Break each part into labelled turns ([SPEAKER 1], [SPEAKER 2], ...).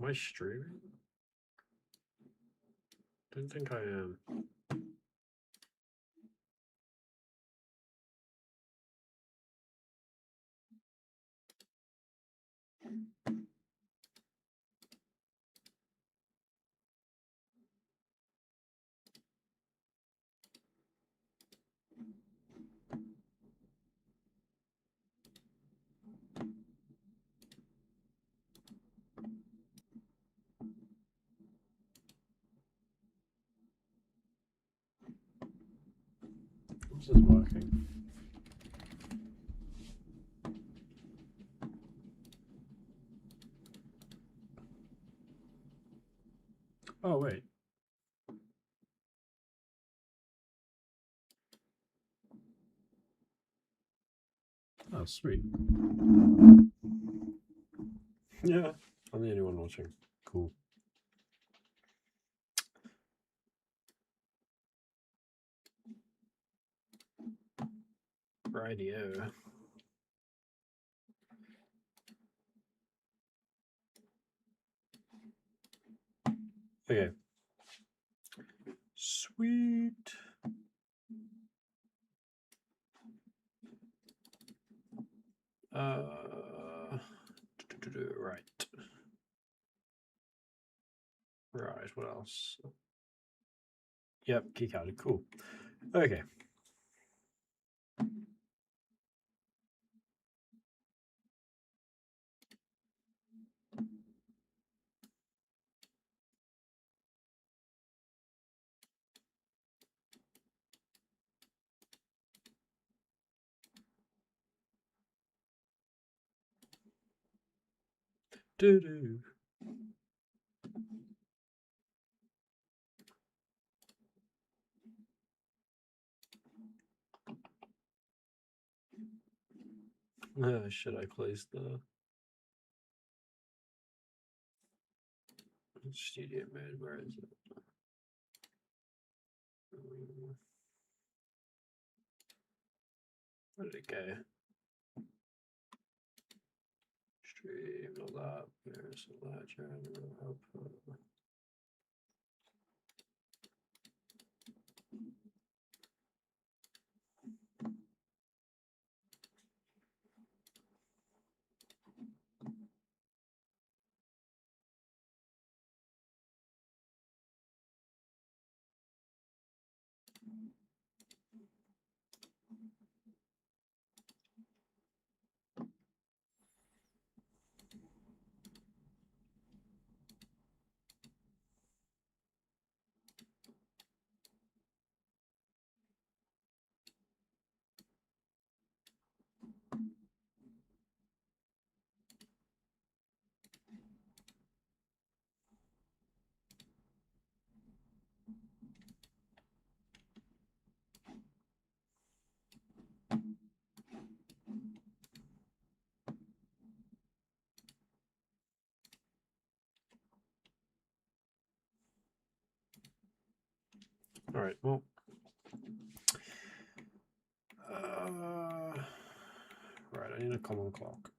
[SPEAKER 1] I streaming? Don't think I am. This is working. Oh, wait. Oh, sweet. Yeah, I'm the only one watching. Cool. Radio. Okay. Sweet. Right. Right, what else? Yep, keycard. Cool. Okay. Do-do. Should I close the studio mode? Where is it? Where did it go? Stream, not that. There's a ledger and output. All right, well. Right, I need a common clock.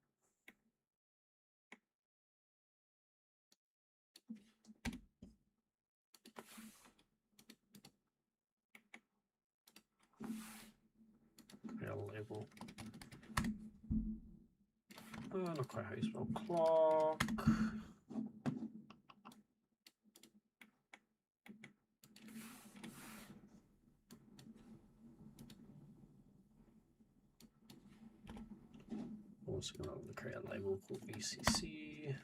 [SPEAKER 1] Create a label. Not quite how you spell clock. Also going to create a label called VCC.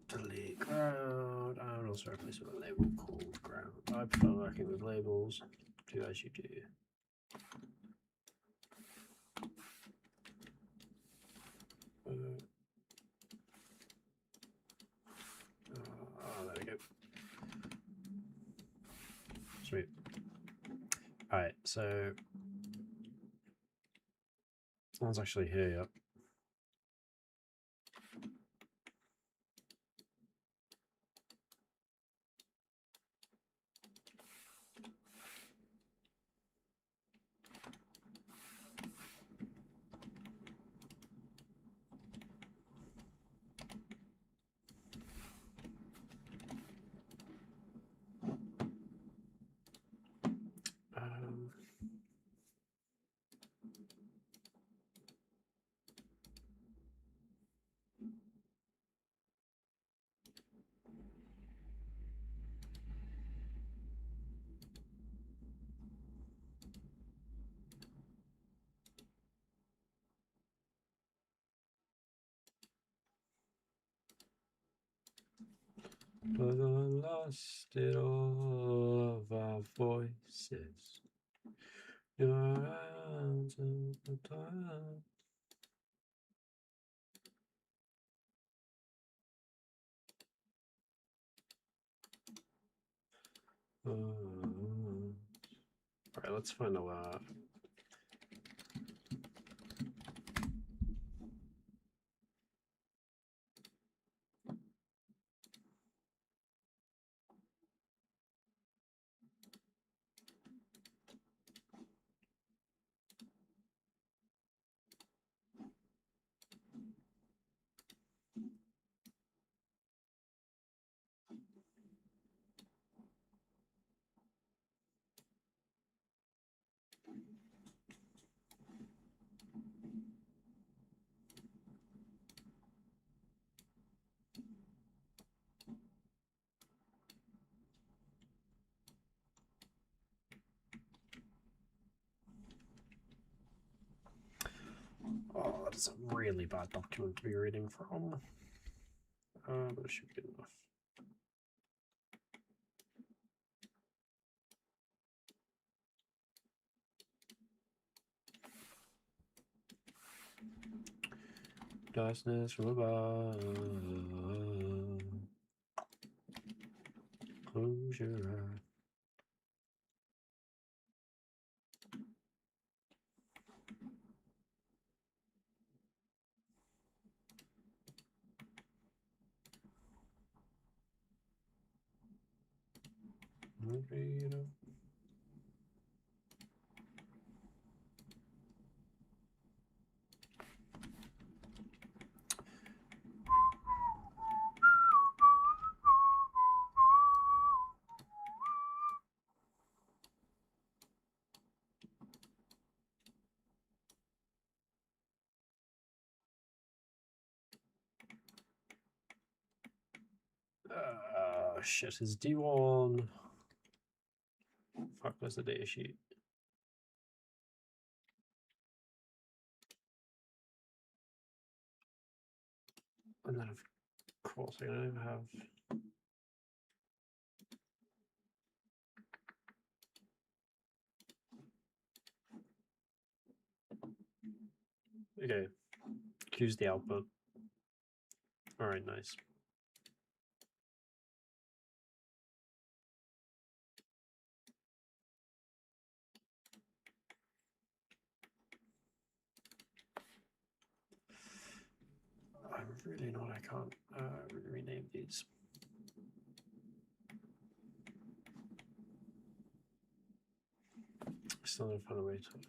[SPEAKER 1] Delete ground. I would also replace it with a label called ground. I prefer working with labels. Do as you do. There we go. Sweet. All right, so that's actually here, yep. but I lost it all of our voices. Your arms of the time. Alright, let's find a lot. Oh, that's a really bad document to be reading from. But it should be good enough. Darkness from above. Close your eyes. Shit, is D1. Fuck, where's the data sheet? And then, of course, I don't have. Okay, Q's the output. Alright, nice. I'm really not, I can't rename these. Still don't find a way to.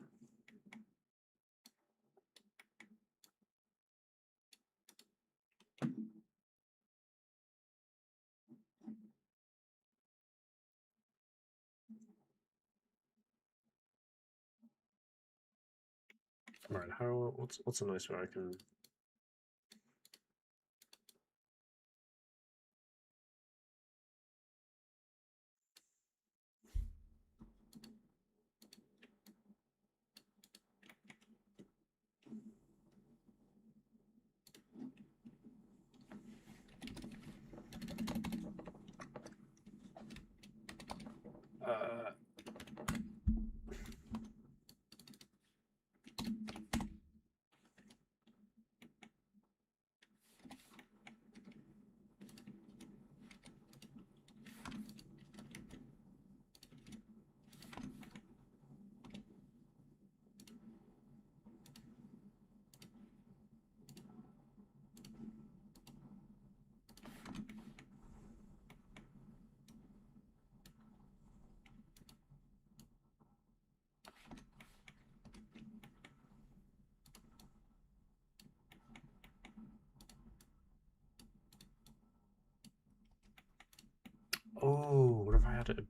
[SPEAKER 1] Alright, how what's a nice way I can. Oh, what if I had it?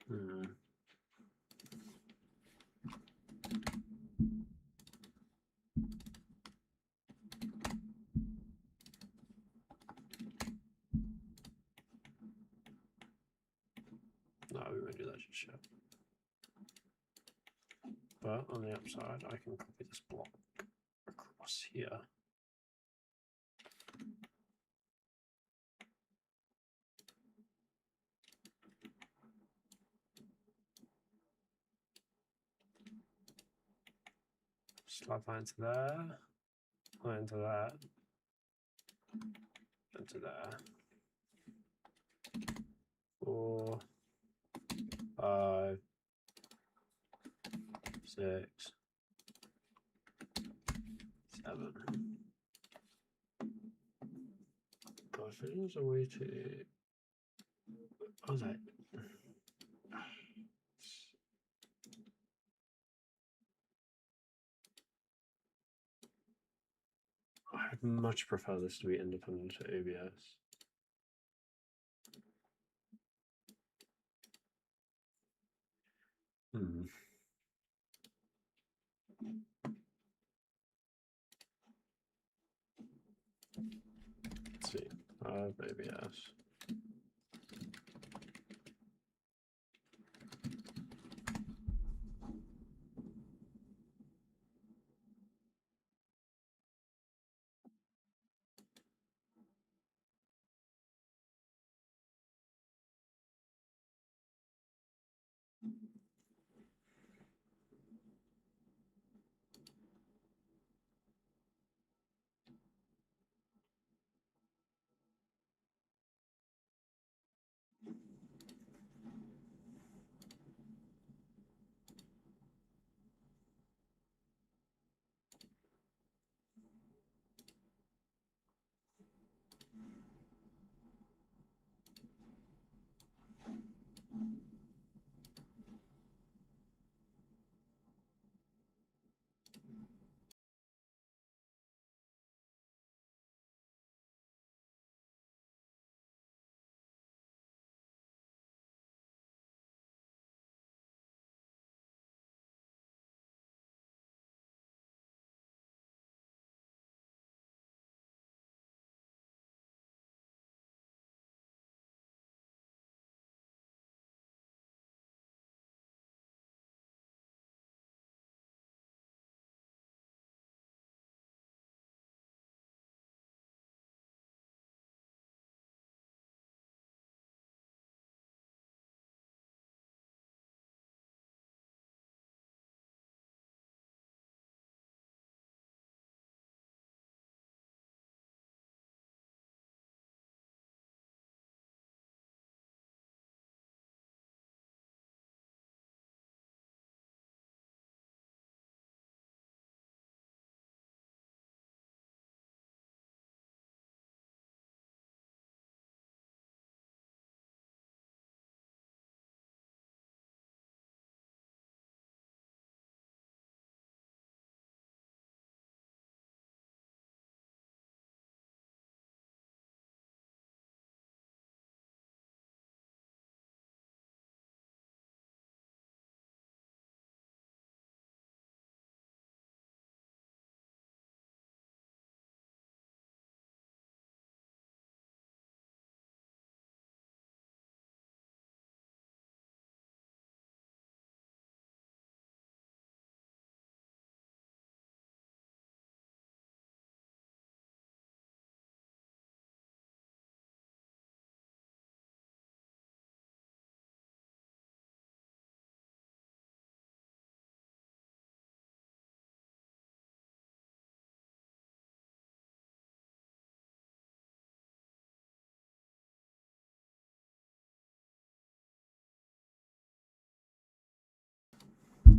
[SPEAKER 1] No, we won't do that just yet. But on the upside, I can copy this block across here. Slide that into there. That into that. Into there. 4, 5, 6, 7. Gosh, there's a way to. Oh, that. I'd much prefer this to be independent to OBS. Let's see. OBS.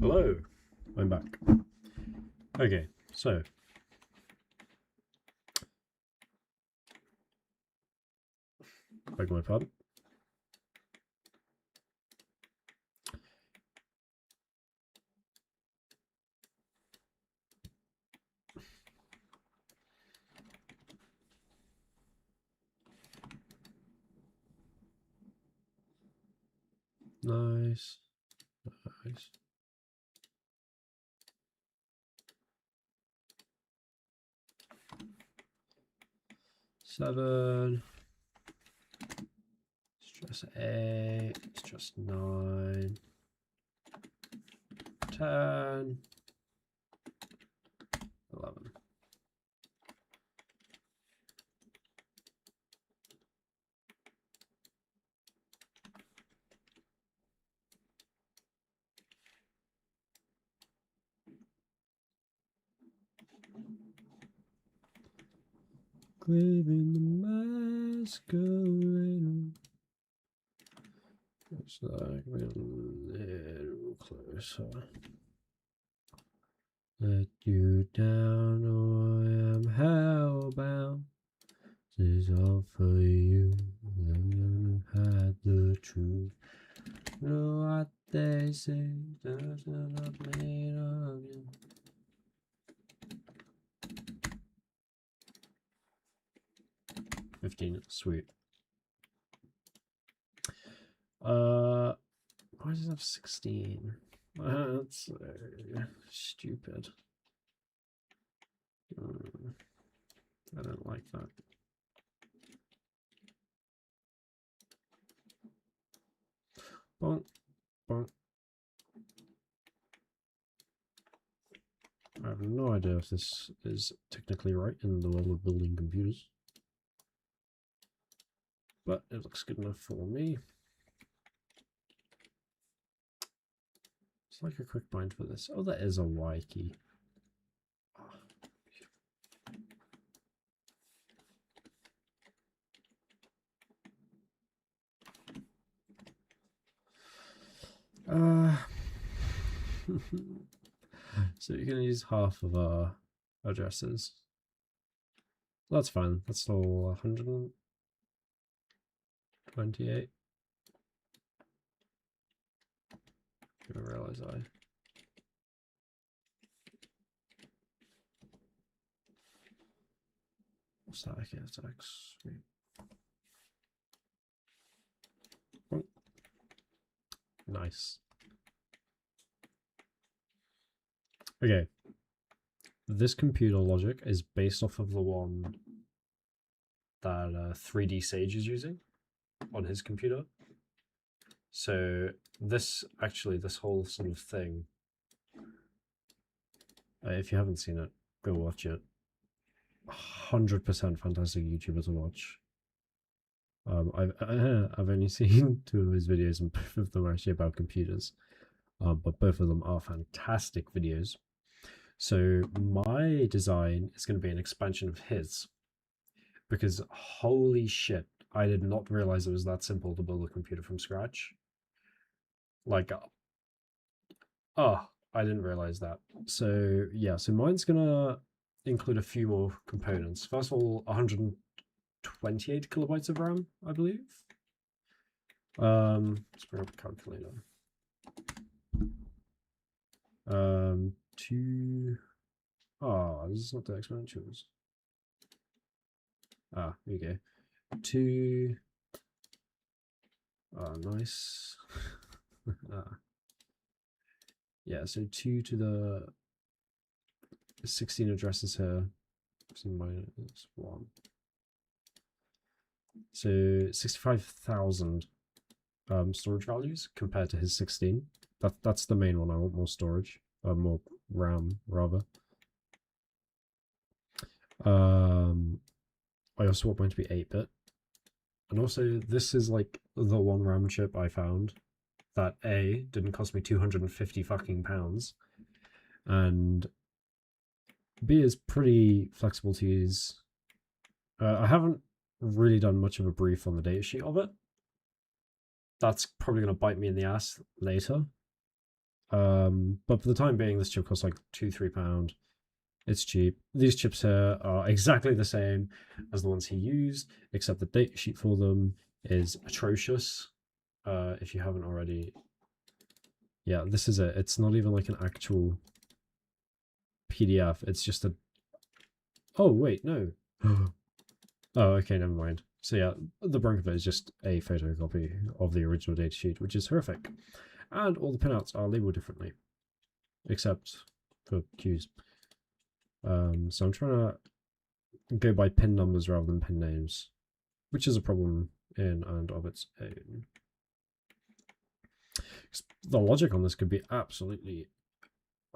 [SPEAKER 1] Hello, I'm back. Okay, so beg my pardon. Nice, nice. Seven. Stress 8. Stress 9. 10. 11. Craving the masquerade. It's like a little closer. Let you down, or I am hellbound. This is all for you. You had the truth. Know what they say, does not made of you. Sweet. Why does it have 16? That's stupid. I don't like that. Bonk, bonk. I have no idea if this is technically right in the world of building computers, but it looks good enough for me. It's like a quick bind for this. Oh, that is a Y key. So you're going to use half of our addresses. That's fine. That's still 128. I realize static attacks. Oh. Nice. Okay. This computer logic is based off of the one that 3D Sage is using on his computer. So this whole sort of thing, if you haven't seen it, go watch it. 100% fantastic YouTuber to watch. I've only seen 2 of his videos, and both of them are actually about computers. But both of them are fantastic videos. So my design is going to be an expansion of his, because holy shit, I did not realize it was that simple to build a computer from scratch. Like, I didn't realize that. So yeah, so mine's gonna include a few more components. First of all, 128 kilobytes of RAM, I believe. Let's bring up a calculator. This is not the exponentials. Here you go. 2. Nice. Yeah, so 2 to the 16 addresses here. Minus 1. So 65,000 storage values compared to his 16. That's the main one. I want more storage, more RAM rather. I also want mine to be 8-bit, and also this is like the one RAM chip I found that A, didn't cost me 250 fucking pounds, and B, is pretty flexible to use. I haven't really done much of a brief on the datasheet of it. That's probably going to bite me in the ass later. But for the time being, this chip costs like £2-3. It's cheap. These chips here are exactly the same as the ones he used, except the datasheet for them is atrocious. If you haven't already, yeah, this is it. It's not even like an actual PDF. It's just a. Oh wait, no. Oh, okay, never mind. So yeah, the brunt of it is just a photocopy of the original datasheet, which is horrific. And all the pinouts are labeled differently, except for Qs. So I'm trying to go by pin numbers rather than pin names, which is a problem in and of its own. The logic on this could be absolutely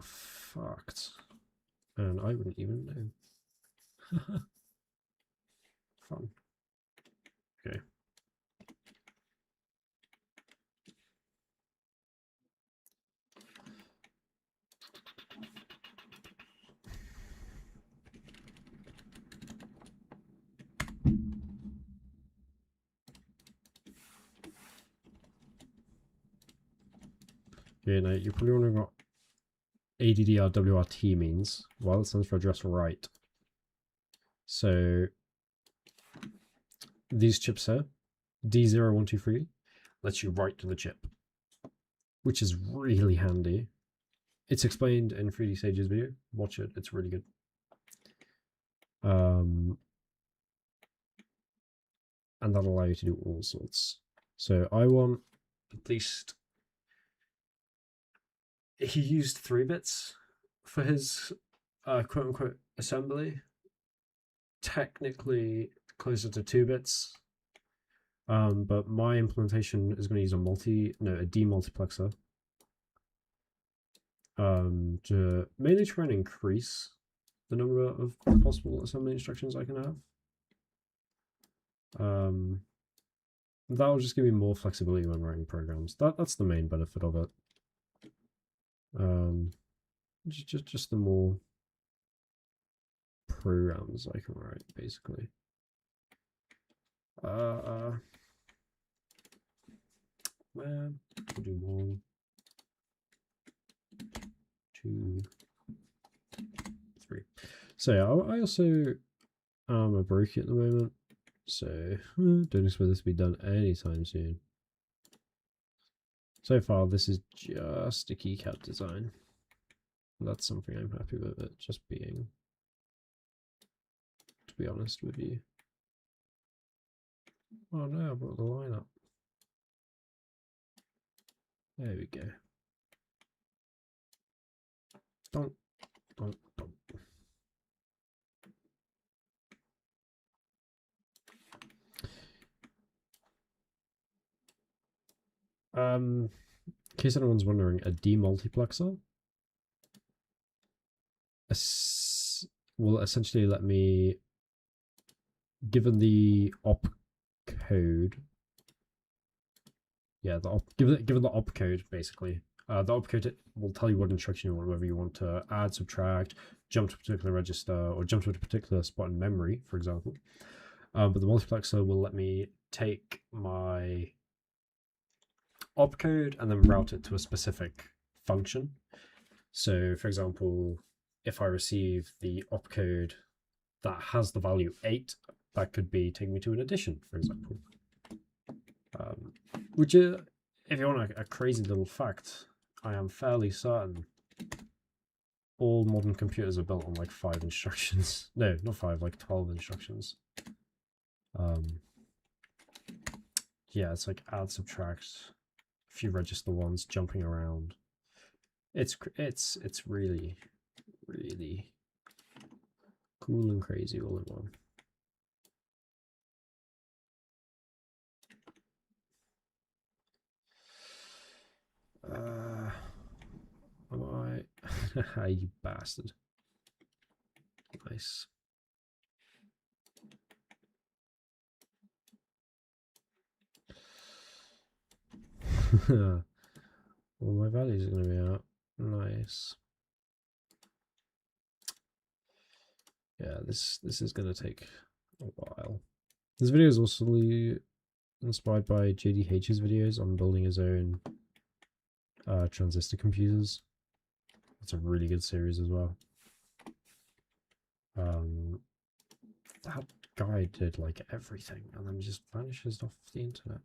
[SPEAKER 1] fucked, and I wouldn't even know. Fun. Okay. Okay, now you're probably wondering what ADDRWRT means. Well, it stands for address write. So these chips here, D0123, lets you write to the chip, which is really handy. It's explained in 3D Sage's video. Watch it, it's really good. And that'll allow you to do all sorts. So I want at least... He used 3 bits for his quote-unquote assembly. Technically closer to 2 bits. But my implementation is going to use a demultiplexer. To mainly try and increase the number of possible assembly instructions I can have. That will just give me more flexibility when writing programs. That's the main benefit of it. Just the more programs I can write, basically. Man, we'll do 1, 2, 3. So yeah, I also am a brokey at the moment, so don't expect this to be done anytime soon. So far, this is just a keycap design. That's something I'm happy with it just being, to be honest with you. Oh no, I brought the line up. There we go. Don't. In case anyone's wondering, a demultiplexer will essentially let me, given the opcode, given the opcode basically, the opcode will tell you what instruction you want, whether you want to add, subtract, jump to a particular register, or jump to a particular spot in memory, for example. But the multiplexer will let me take my opcode and then route it to a specific function. So, for example, if I receive the opcode that has the value 8, that could be taking me to an addition, for example. Which, if you want a crazy little fact, I am fairly certain all modern computers are built on like 5 instructions. No, not 5, like 12 instructions. Yeah, it's like add, subtract, a few register ones, jumping around. It's really, really cool and crazy all in one. Am I? You bastard. Nice. Well, my values are going to be out. Nice. Yeah, this is going to take a while. This video is also inspired by JDH's videos on building his own transistor computers. It's a really good series as well. That guy did like everything and then just vanishes off the internet.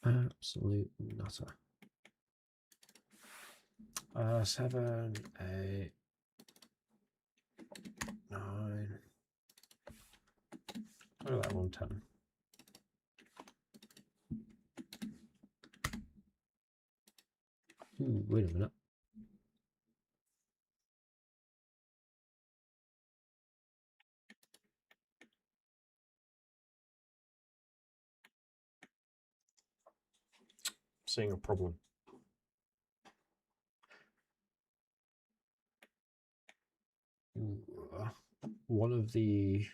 [SPEAKER 1] Absolute nutter. 7, 8, 9. Look at that 110. Ooh, wait a minute. Seeing a problem. One of the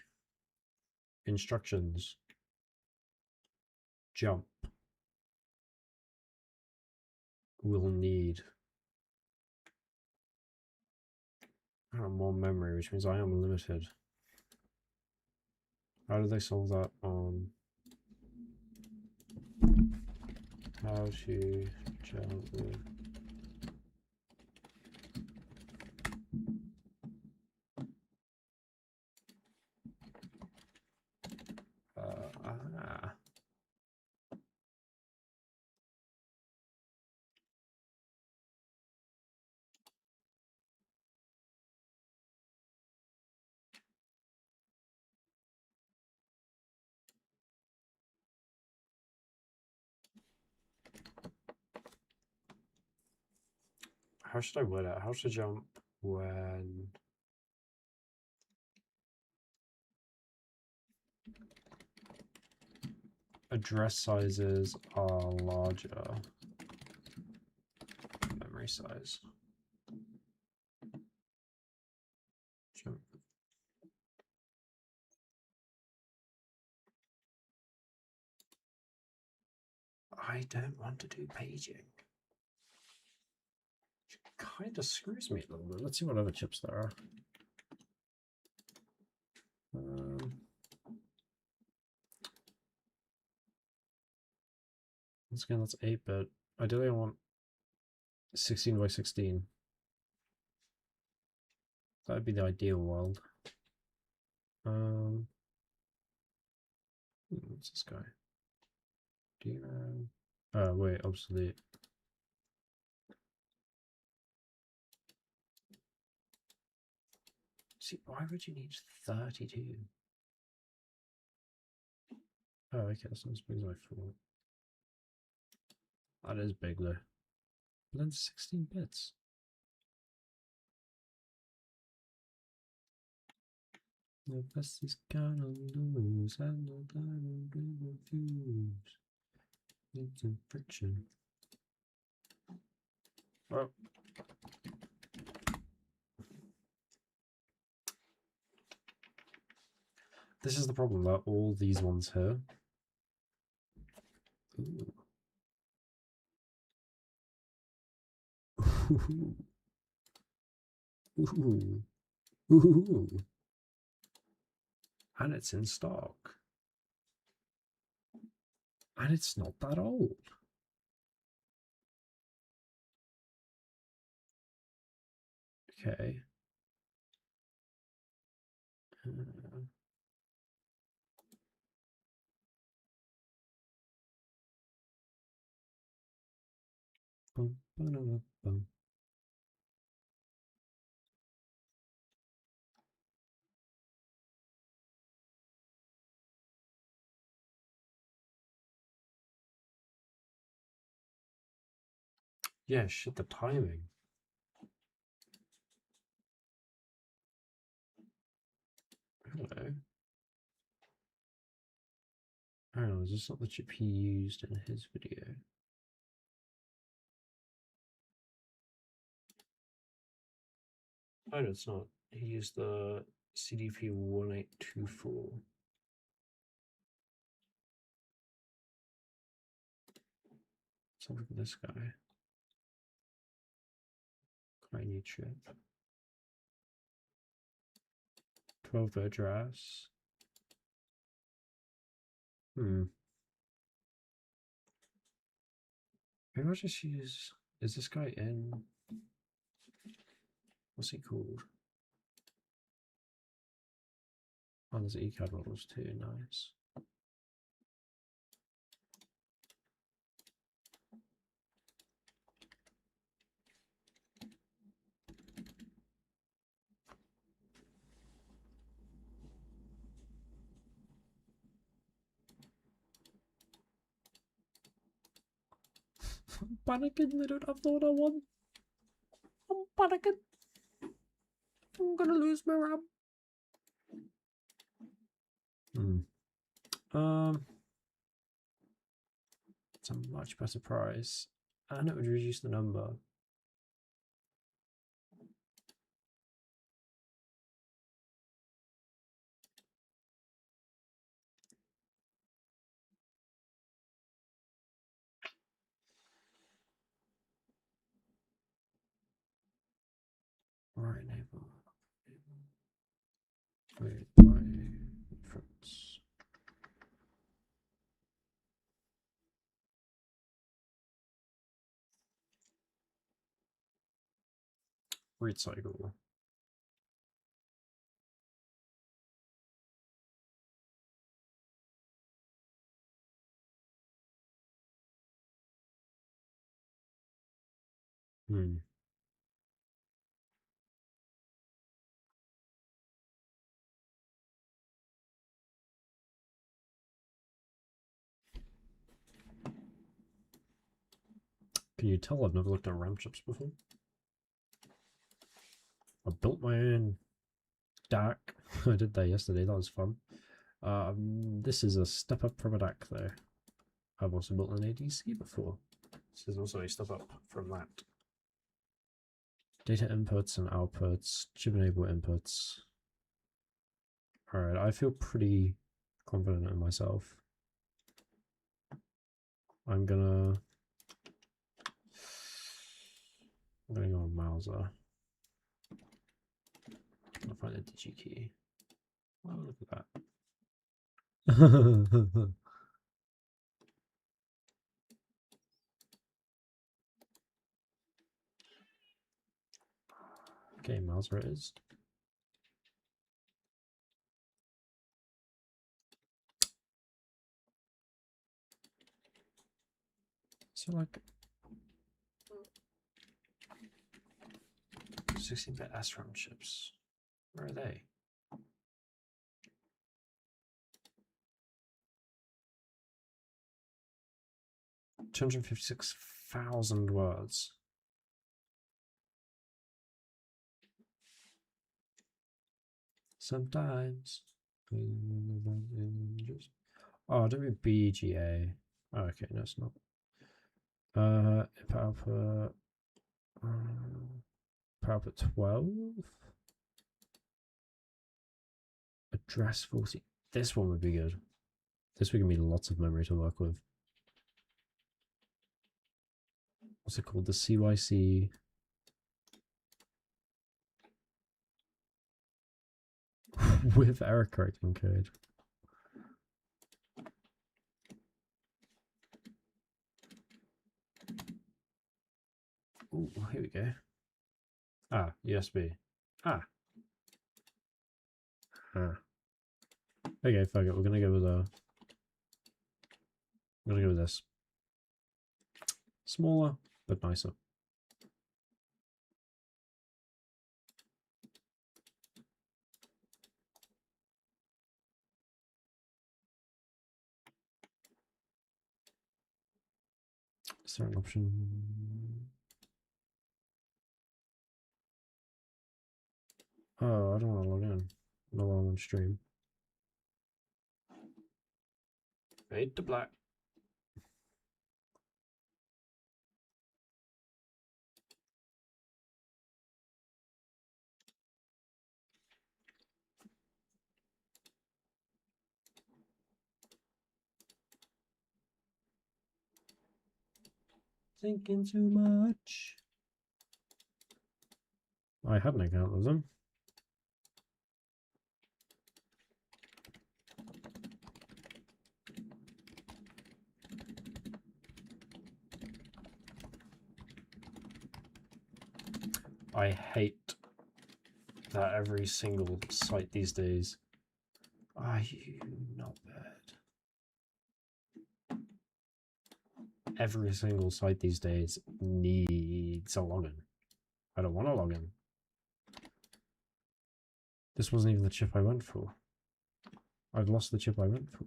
[SPEAKER 1] instructions, jump, will need more memory, which means I am limited. How do they solve that on how to Java. How should I word it? How should I jump when address sizes are larger than memory size? Jump. I don't want to do paging. Kind of screws me a little bit. Let's see what other chips there are. Once again, that's 8-bit. Ideally, I want 16 by 16. That would be the ideal world. What's this guy? DRAM. Oh, wait, obsolete. See, why would you need 32? Oh, okay, that's not as big as I thought. That is big though. But then 16 bits. The best is gonna lose, and the diamond will refuse. Need some friction. Oh. This is the problem about all these ones here. Ooh. Ooh. Ooh. Ooh. And it's in stock. And it's not that old. Okay. Bum, ba, bum. Yeah, shit, the timing. Hello. Oh, is this not the chip he used in his video? Oh, no, it's not. He used the CDP1824. Let's have a look at this guy. Quite new chip. 12-bit address. Maybe I'll just use. Is this guy in? What's he called? Oh, there's ECAD models too. Nice. I'm panicking. I don't have the one I want. I'm panicking. I'm gonna lose my RAM. It's a much better price, and it would reduce the number. Right, enable. Wait, by reference. Recycle. Hmm. Can you tell I've never looked at RAM chips before? I built my own DAC. I did that yesterday, that was fun. This is a step up from a DAC though. I've also built an ADC before. This is also a step up from that. Data inputs and outputs, chip enable inputs. Alright, I feel pretty confident in myself. I'm gonna go on Mauser. I'll find the digi key. Oh, look at that. Okay, Mauser it is. So like 16-bit SRAM chips. Where are they? 256,000 words. Sometimes. Oh, WBGA. Oh, okay, no, it's not. Input output. Output 12. Address 40. This one would be good. This would give me lots of memory to work with. What's it called? The CYC. With error correcting code. Ooh, here we go. Ah, USB. Ah. Okay, fuck it. We're gonna go with I'm gonna go with this. Smaller, but nicer. Is there an option? Oh, I don't want to log in. No, I'm on stream. Fade to black. Thinking too much. I had an account with them. I hate that every single site these days. Are you not bad? Every single site these days needs a login. I don't want to log in. This wasn't even the chip I went for. I've lost the chip I went for.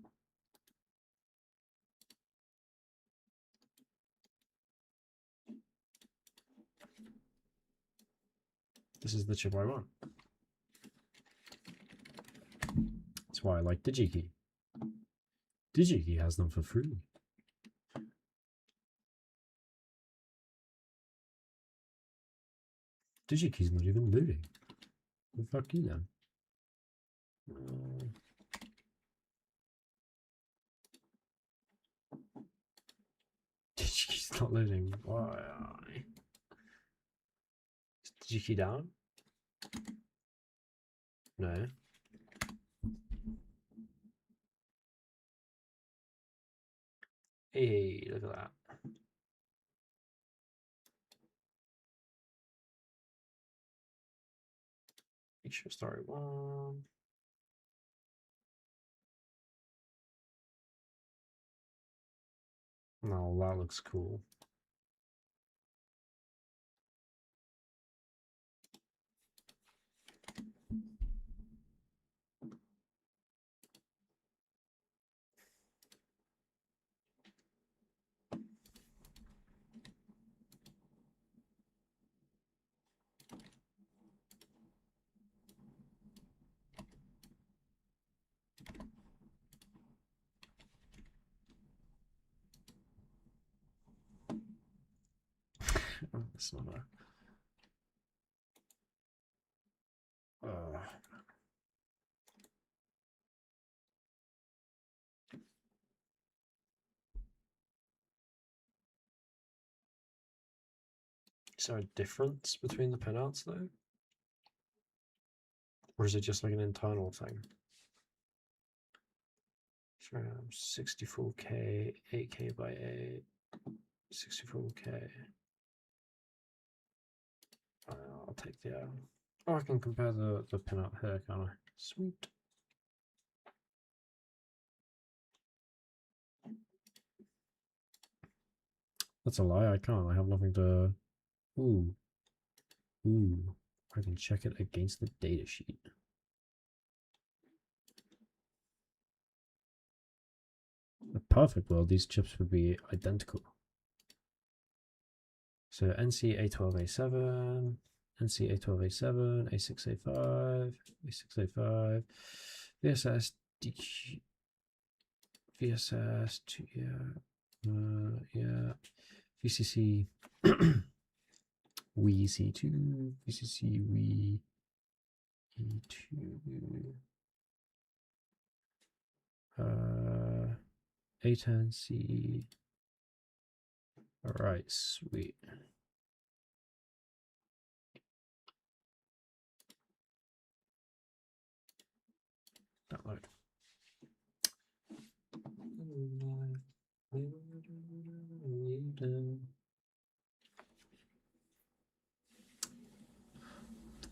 [SPEAKER 1] This is the chip I want. That's why I like DigiKey. DigiKey has them for free. DigiKey's not even loading. The fuck you then? DigiKey's not loading. Why? Is DigiKey down? No. Hey, look at that. Feature story 1. No, that looks cool. That's not a... Is there a difference between the pinouts though? Or is it just like an internal thing? 64K, 8K by 8, 64K. I'll take the... Oh, I can compare the pinout here, can't I? Sweet. That's a lie, I can't. I have nothing to... Ooh. Ooh. I can check it against the datasheet. In a perfect world, these chips would be identical. So NC A12A7, NC A12A7, A6A5, A6A5, VSS, DQ, VSS, yeah, VCC, WE-C2, VCC, WE-E2, A10C. All right, sweet. Download. The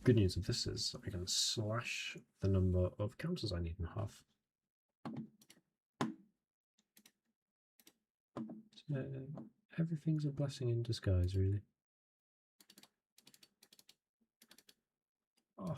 [SPEAKER 1] good news of this is I can slash the number of counters I need in half. So everything's a blessing in disguise, really. Oh.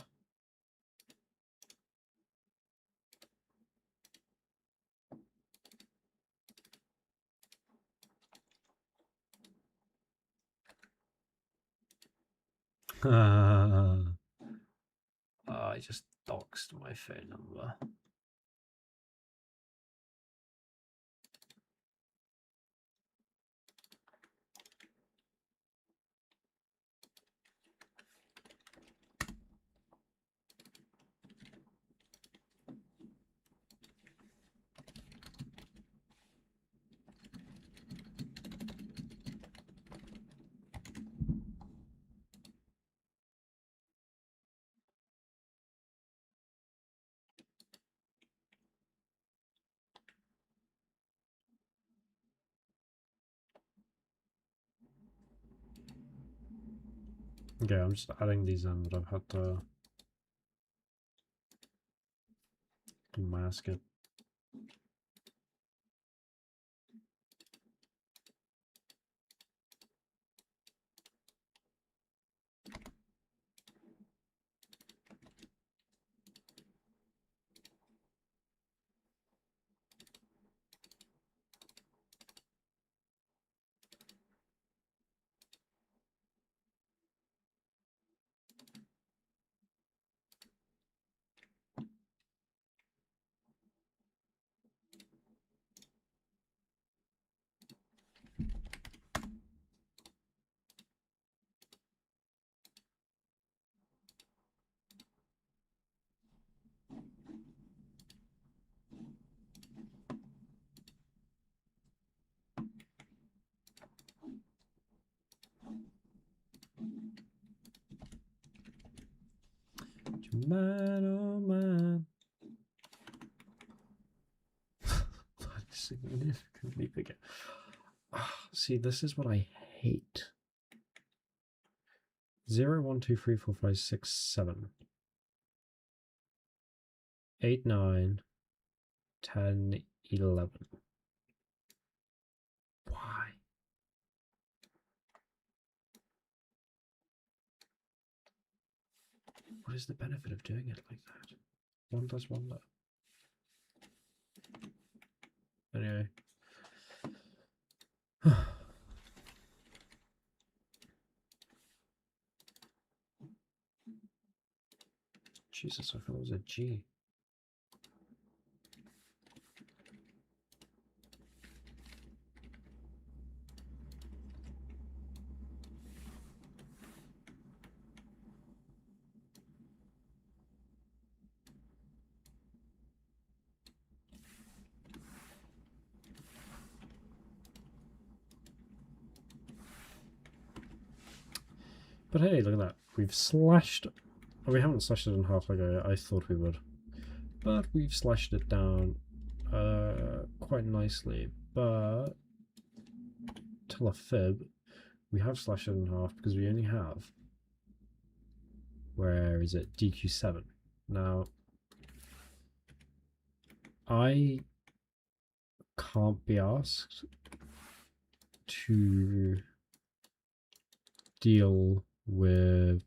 [SPEAKER 1] I just doxed my phone number. Okay, I'm just adding these in, but I've had to mask it. Man, oh man. That is significantly bigger. See, this is what I hate. 0, 1, 2, 3, 4, 5, 6, 7. 8, 9, 10, 11. Why? What is the benefit of doing it like that? 1 plus 1 left. Anyway. Jesus, I thought it was a G. But hey, look at that. We've slashed... Oh, we haven't slashed it in half like I thought we would. But we've slashed it down quite nicely. But... tell a fib, we have slashed it in half because we only have... where is it? DQ7. Now... I can't be asked to deal with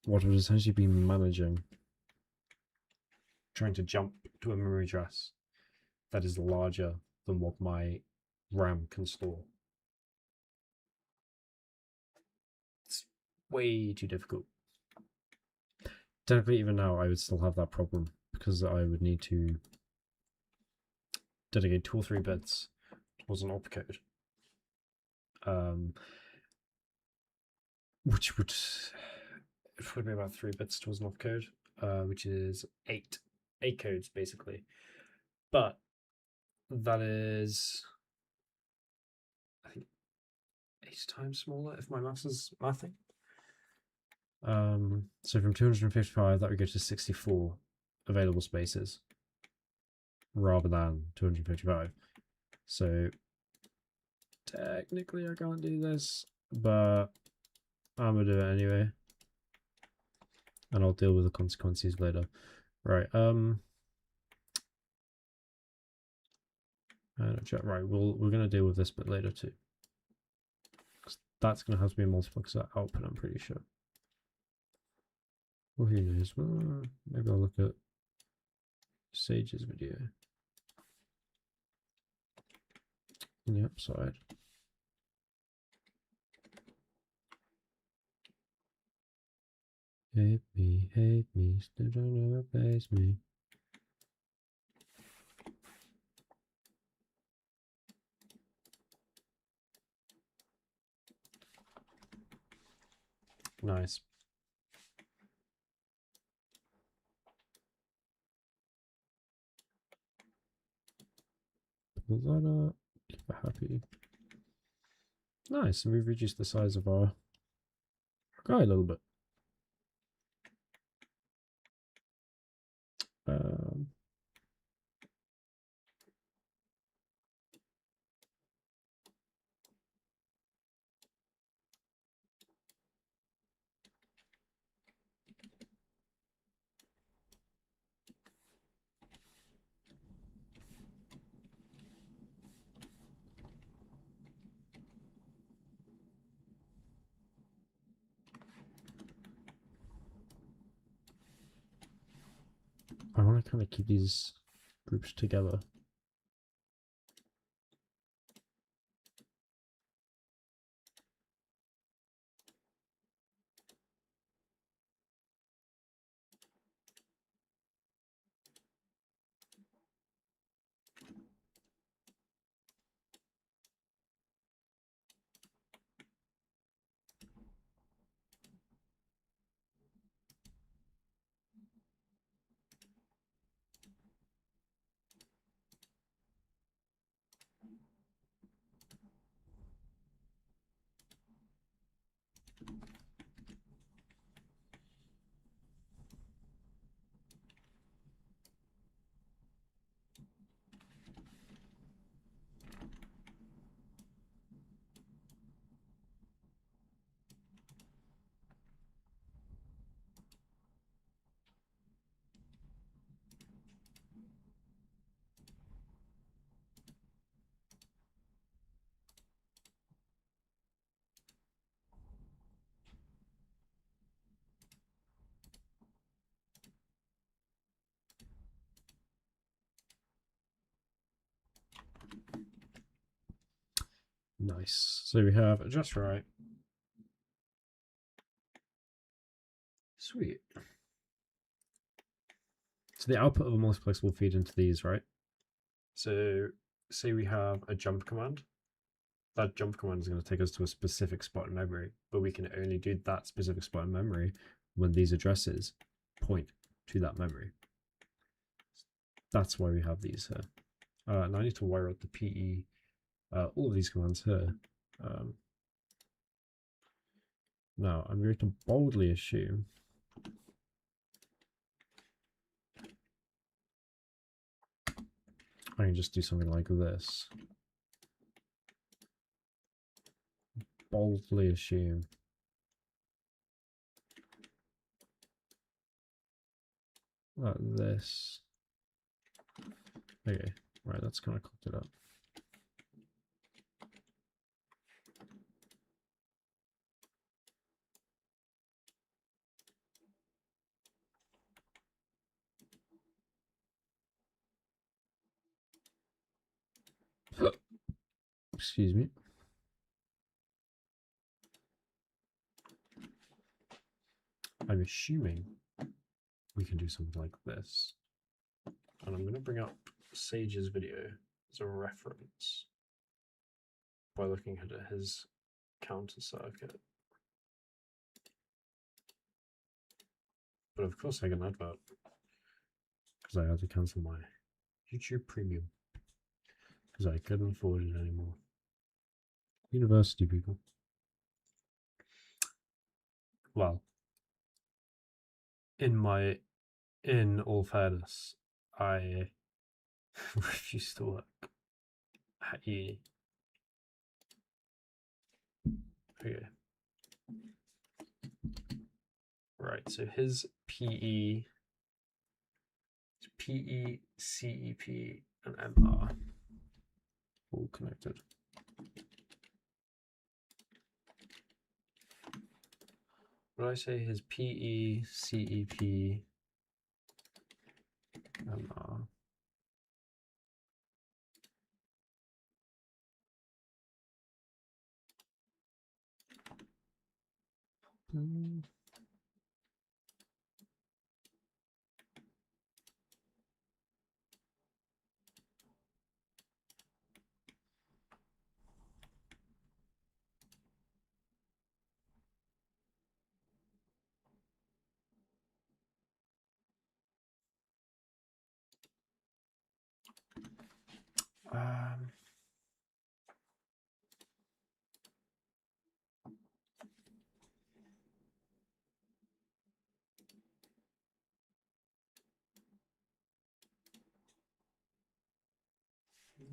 [SPEAKER 1] what would essentially be managing, trying to jump to a memory address that is larger than what my RAM can store. It's way too difficult. Technically, even now, I would still have that problem because I would need to dedicate 2 or 3 bits towards an opcode. Which would be about 3 bits towards an opcode, which is 8 codes basically. But that is, I think, 8 times smaller if my maths is mathing. So from 255, that would go to 64 available spaces rather than 255. So technically I can't do this, but I'm gonna do it anyway. And I'll deal with the consequences later. Right, right, we're gonna deal with this bit later too. Because that's gonna have to be a multiplexer output, I'm pretty sure. Well, who knows? Well, maybe I'll look at Sage's video. On the upside. Hate me, still don't know what pays me. Nice. Pull that up, keep it happy. Nice, and we've reduced the size of our guy a little bit. I want to kind of keep these groups together. Nice. So we have just right. Sweet. So the output of a multiplex will feed into these, right? So say we have a jump command. That jump command is going to take us to a specific spot in memory, but we can only do that specific spot in memory when these addresses point to that memory. That's why we have these here. Now I need to wire out the PE, all of these commands here. Now I'm going to boldly assume I can just do something like this. Boldly assume that this. Okay, right, that's kind of cooked it up. Excuse me. I'm assuming we can do something like this. And I'm going to bring up Sage's video as a reference by looking at his counter circuit. But of course I get an advert because I had to cancel my YouTube Premium because I couldn't afford it anymore. University people. Well, in all fairness, I refused to work at uni. Okay. Right, so his PE, CEP, and MR all connected. What did I say? His PE, CEP, MR.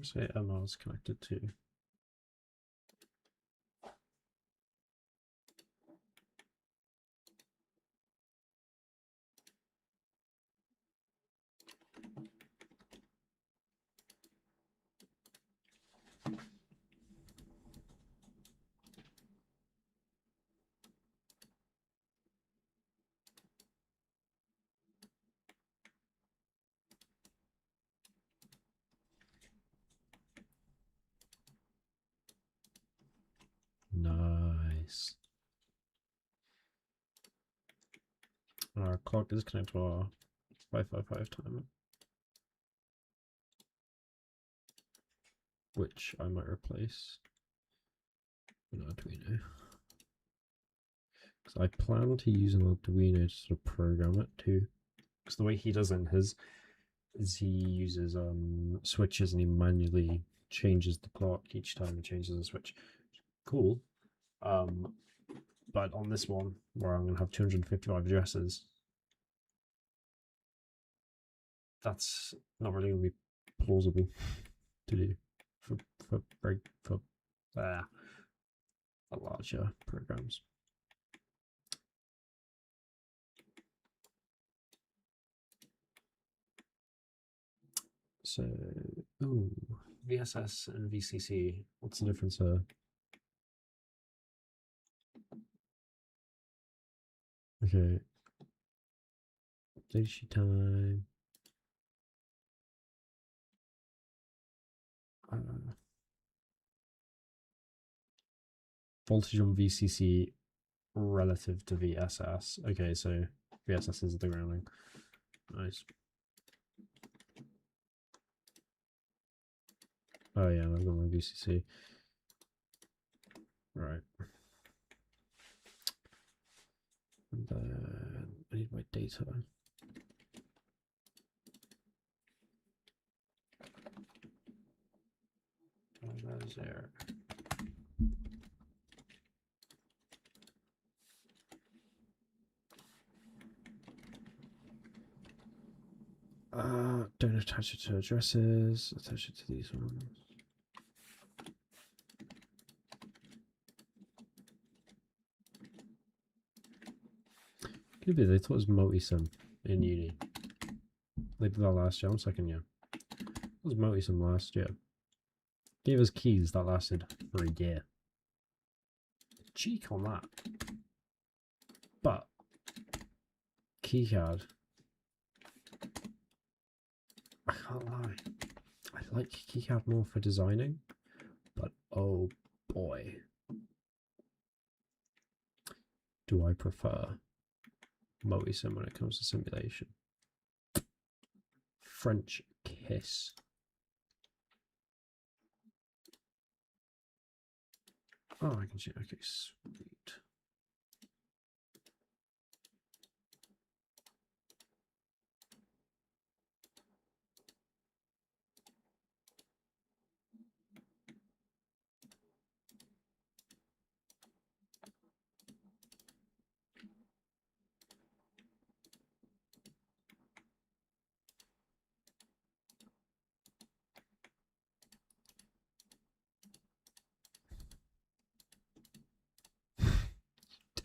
[SPEAKER 1] Say MR is connected to. Nice. Our clock is connected to our 555 timer, which I might replace with Arduino. Because I plan to use an Arduino to sort of program it too. Because the way he does it in his is he uses switches and he manually changes the clock each time he changes a switch. Cool. But on this one, where I'm going to have 255 addresses, that's not really going to be plausible to do for larger programs. So, ooh, VSS and VCC. What's the difference here? Okay. Data sheet time. voltage on VCC relative to VSS. Okay, so VSS is the grounding. Nice. Oh yeah, I've got my VCC. Right. And then I need my data. That is there. Don't attach it to addresses. Attach it to these ones. Could be they thought it was multi-sim in uni. They did that last year, second year. It was multi-sim last year. Gave us keys that lasted for a year. Cheek on that. But keycard. I can't lie. I like keycard more for designing, but oh boy. Do I prefer multi-sim when it comes to simulation. French kiss. Oh, I can see. Okay, sweet.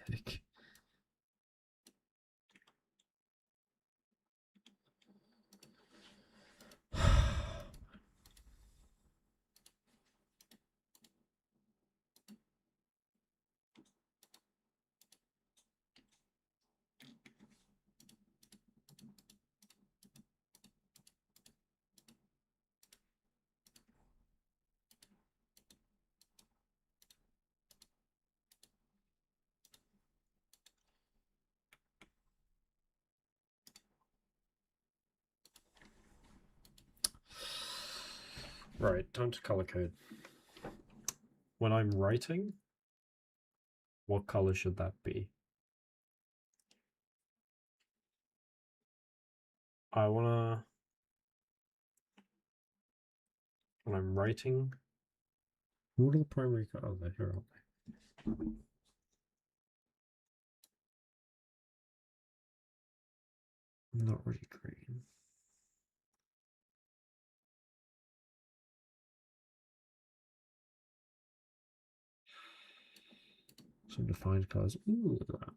[SPEAKER 1] Dick. Right, time to color code. When I'm writing, what color should that be? I wanna, when I'm writing, what are the primary colors? Oh, here are they. Not really green. Some defined colors. Ooh, look at that.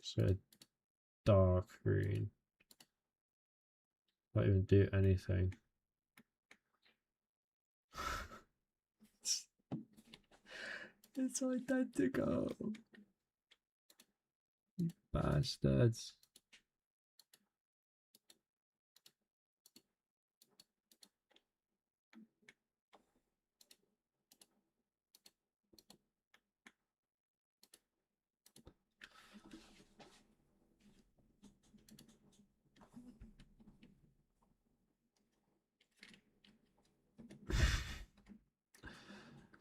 [SPEAKER 1] So dark green. Not even do anything. It's identical. You bastards.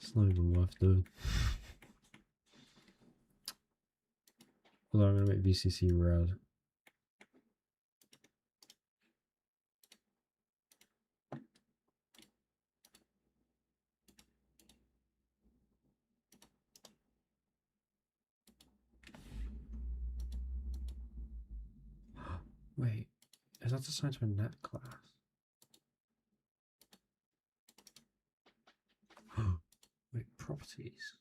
[SPEAKER 1] It's not even worth doing. Although I'm gonna make VCC red. Wait, is that assigned to a net class? Wait, properties.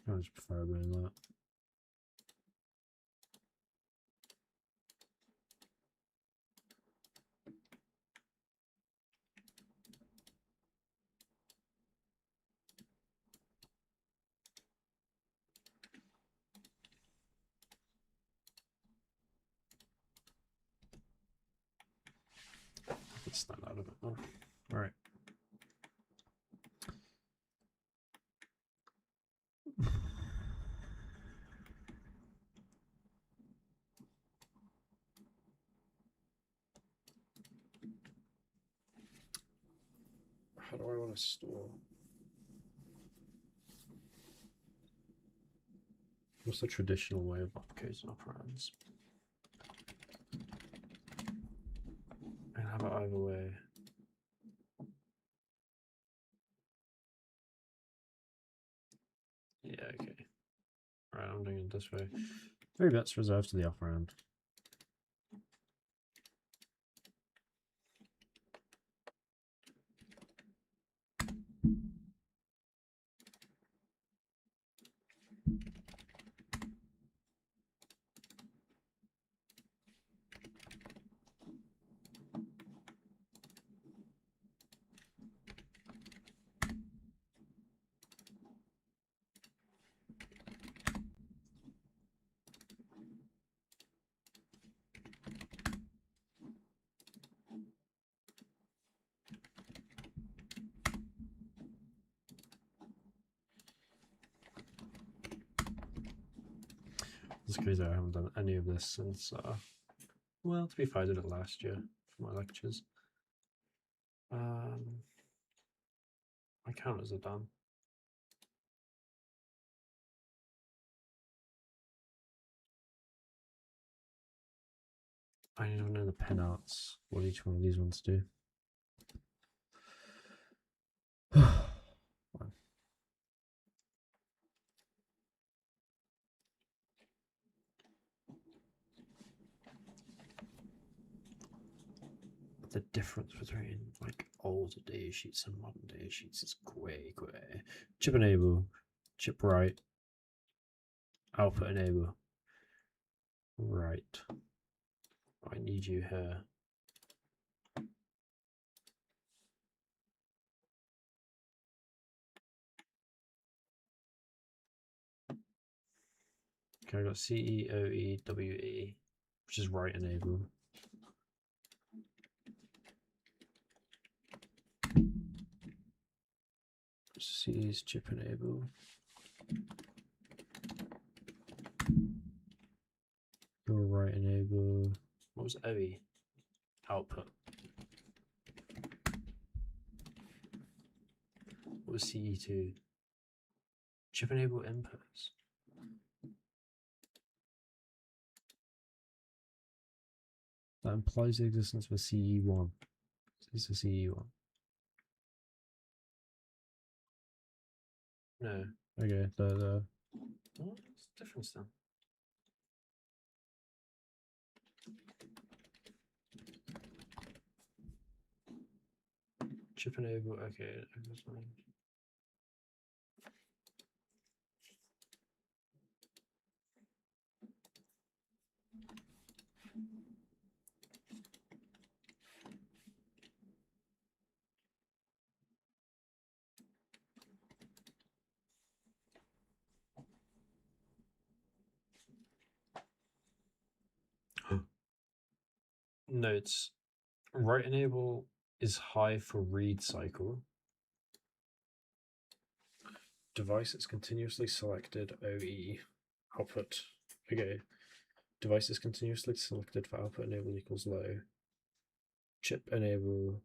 [SPEAKER 1] I just prefer doing that. stand out a bit more. All right. How do I want to store? What's the traditional way of upcodes and operands? And how about either way? Yeah, okay. Right, I'm doing it this way. 3 bits reserved to the operand. It's crazy I haven't done any of this since, well, to be fair, I did it last year for my lectures. My counters are done. I don't know the pinouts, what each one of these ones do. The difference between like older data sheets and modern data sheets is quite. Chip enable, chip write, output enable. Right. I need you here. Okay, I got CEOEWE, which is write enable. C is chip enable. Your write enable. What was OE? Output. What was CE2? Chip enable inputs. That implies the existence of a CE1. Is a CE1? No. Okay, what's the difference then? Chip enable, okay. Notes. Write enable is high for read cycle. Device is continuously selected OE. Output. Okay. Device is continuously selected for output enable equals low. Chip enable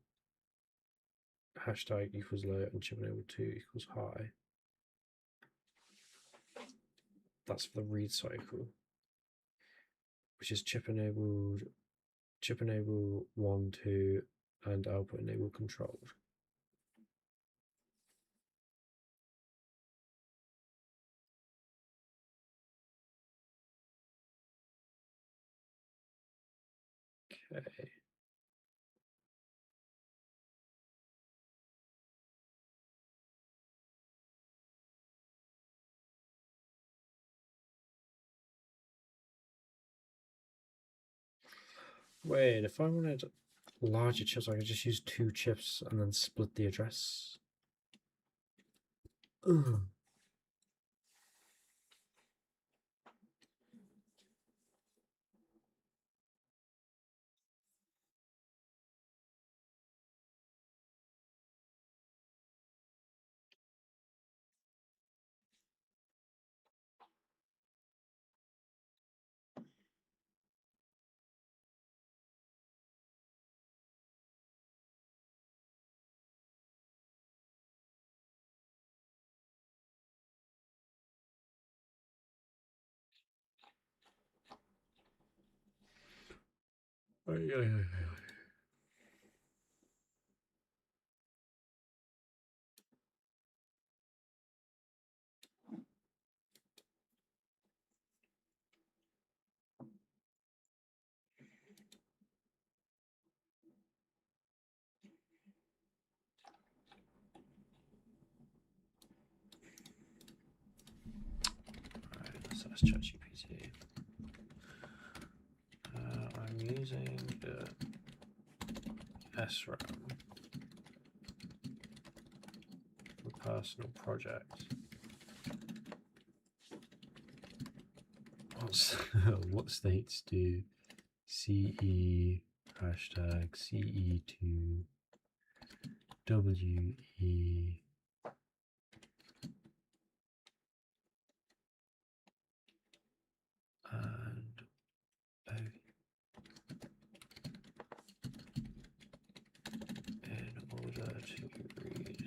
[SPEAKER 1] hashtag equals low and chip enable 2 equals high. That's for the read cycle, which is chip enable 1, 2, and output enable controlled. Okay. Wait, if I wanted larger chips, I could just use 2 chips and then split the address. Ugh. Ay, ay, ay, ay. Alright, let's ask ChatGPT. I'm using the SRAM for personal project. What states do CE hashtag CE2 WE and O in order to read?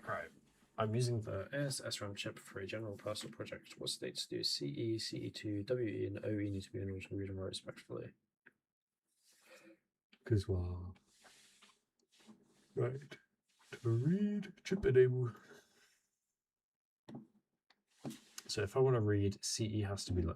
[SPEAKER 1] Right. I'm using the AS-SRAM chip for a general personal project. What states do CE, CE2, WE, and OE need to be in order to read and write respectively? Because, well, right. To read, chip enable. So if I want to read, CE has to be low.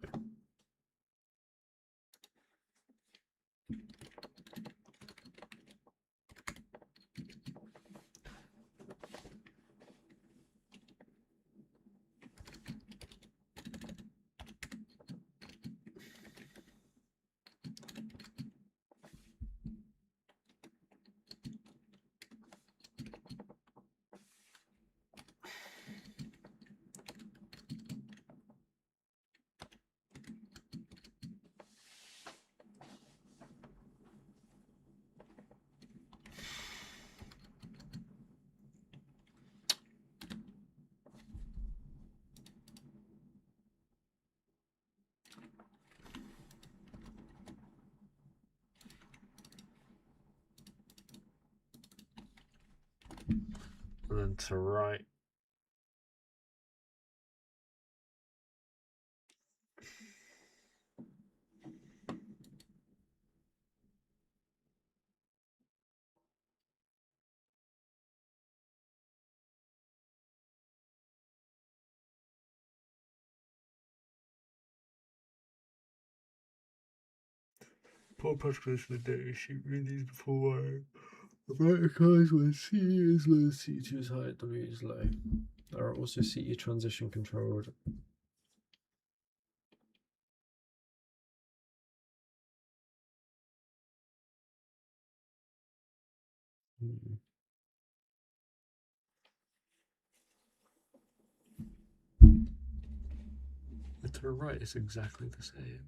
[SPEAKER 1] And then to write, poor particulars of the data sheet. Read these before right occurs when CE is low, CE2 is high, W is low. There are also CE transition controlled. But to the right, it's exactly the same.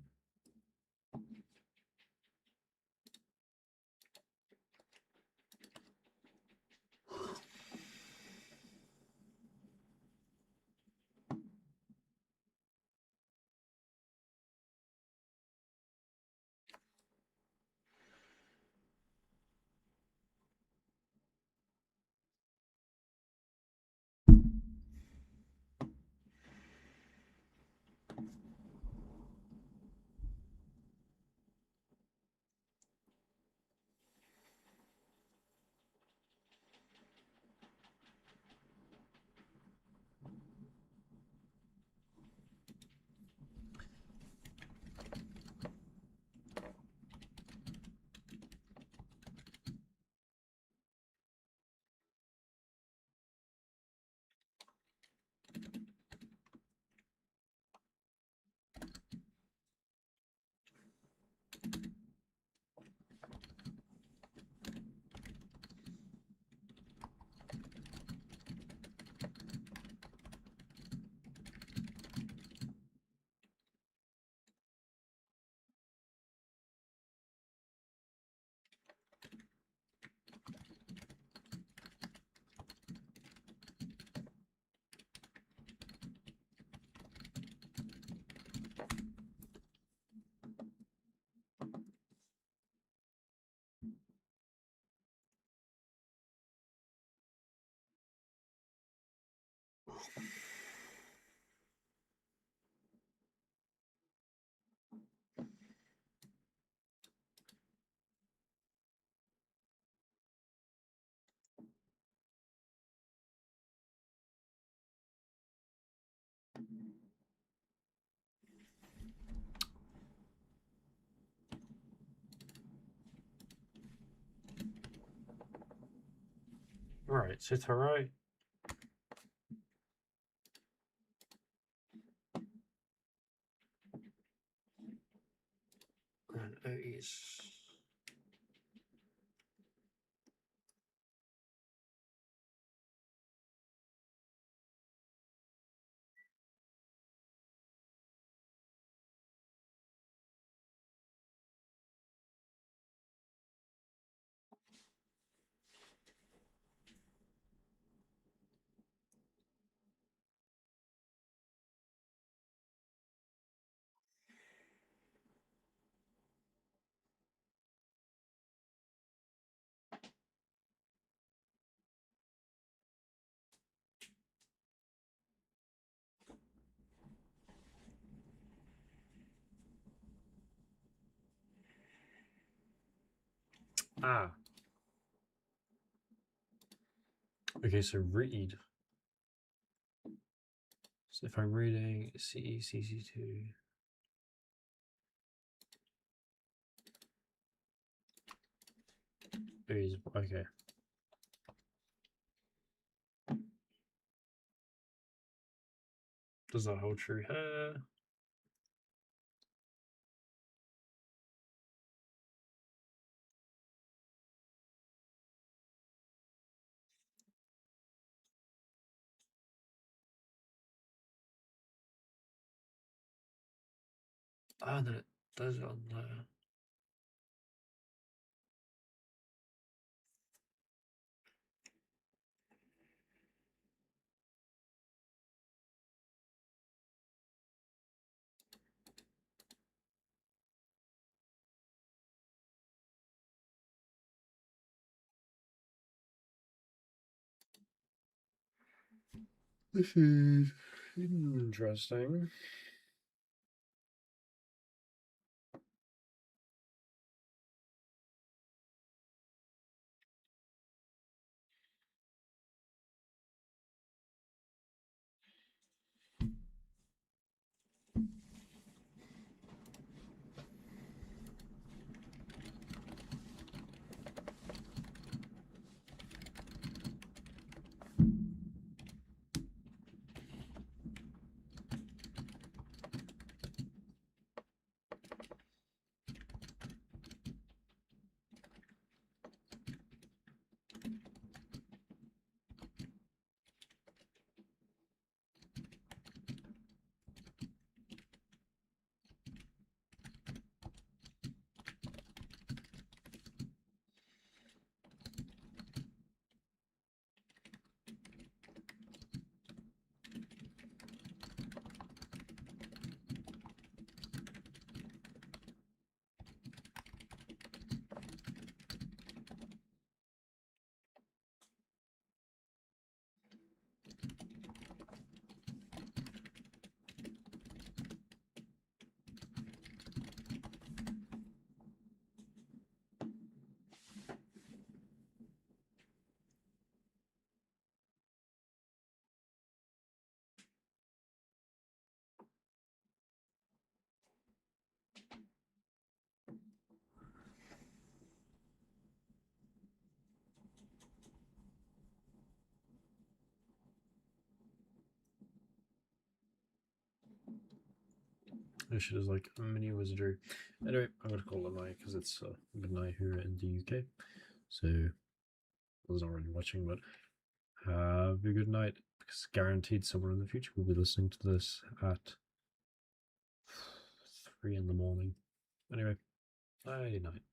[SPEAKER 1] Right, c'est alright. And Otis. Ah. Okay, so read. So if I'm reading CECC2. Okay. Does that hold true here? Ah, then it does it on there. This is interesting. This shit is like a mini wizardry. Anyway, I'm gonna call it a night because it's midnight here in the UK. So I was not really watching, but have a good night. Because guaranteed someone in the future will be listening to this at 3 in the morning. Anyway, night night.